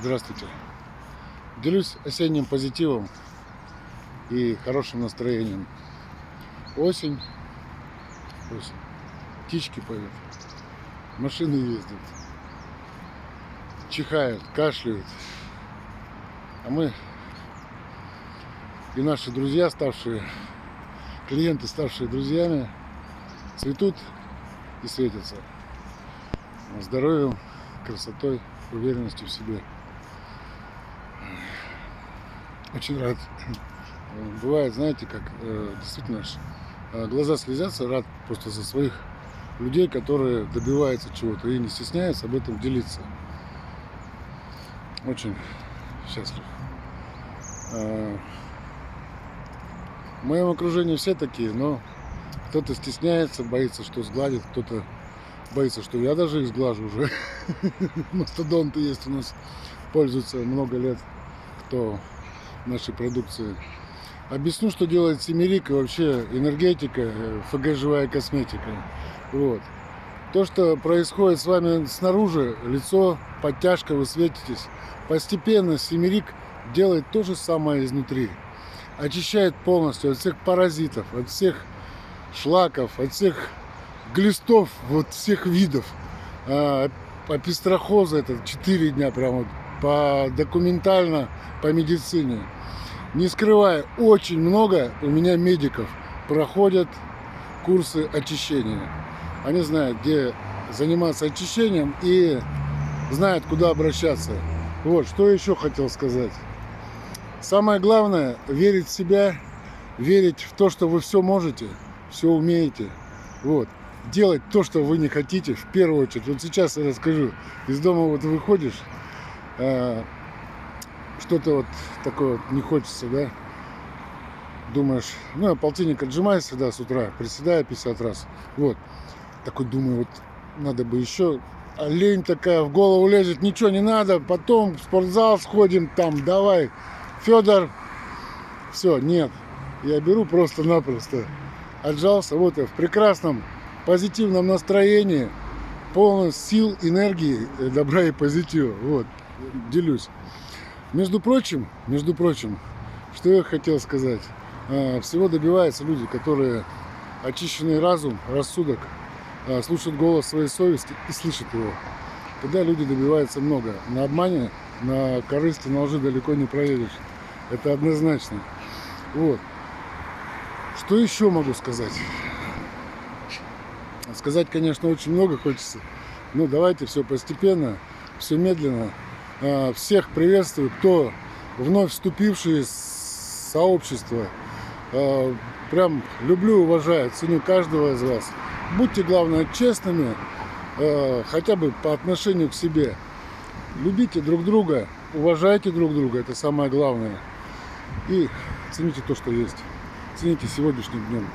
Здравствуйте. Делюсь осенним позитивом и хорошим настроением. Осень, птички поют, машины ездят, чихают, кашляют. А мы и наши друзья, клиенты, ставшие друзьями, цветут и светятся здоровьем, красотой, уверенностью в себе. Очень рад. Бывает, знаете, как действительно глаза слезятся, рад просто за своих людей, которые добиваются чего-то и не стесняются об этом делиться. Очень счастлив. В моем окружении все такие, но кто-то стесняется, боится, что сгладит, кто-то боится, что я даже их сглажу уже. Мастодонты есть у нас, пользуются много лет, кто нашей продукции. Объясню, что делает семерик и вообще энергетика, ФГ живая косметика. Вот. То, что происходит с вами снаружи, лицо, подтяжка, вы светитесь. Постепенно семерик делает то же самое изнутри. Очищает полностью от всех паразитов, от всех шлаков, от всех глистов, вот всех видов. Опистрохоза это 4 дня прямо по документально, по медицине. Не скрывая, очень много у меня медиков проходят курсы очищения. Они знают, где заниматься очищением и знают, куда обращаться. Вот, что еще хотел сказать. Самое главное – верить в себя, верить в то, что вы все можете, все умеете. Вот. Делать то, что вы не хотите, в первую очередь. Вот сейчас я расскажу. Из дома вот выходишь, что-то вот такое вот не хочется, да? Думаешь, ну я полтинник отжимаюсь всегда с утра, приседаю 50 раз. Вот. Такой думаю, вот надо бы еще. А лень такая в голову лезет, ничего не надо, потом в спортзал сходим, там, давай, Федор. Все, нет. Я беру просто-напросто. Отжался, вот я в прекрасном позитивном настроении, полный сил, энергии, добра и позитива. Вот, делюсь. Между прочим, что я хотел сказать. Всего добиваются люди, которые очищенный разум, рассудок, слушают голос своей совести и слышат его. Тогда люди добиваются много. На обмане, на корысти, на лжи далеко не проедешь. Это однозначно. Вот. Что еще могу сказать? Сказать, конечно, очень много хочется. Но давайте все постепенно, все медленно. Всех приветствую, кто вновь вступивший в сообщество. Прям люблю, уважаю, ценю каждого из вас. Будьте, главное, честными, хотя бы по отношению к себе. Любите друг друга, уважайте друг друга, это самое главное. И цените то, что есть. Цените сегодняшним днем.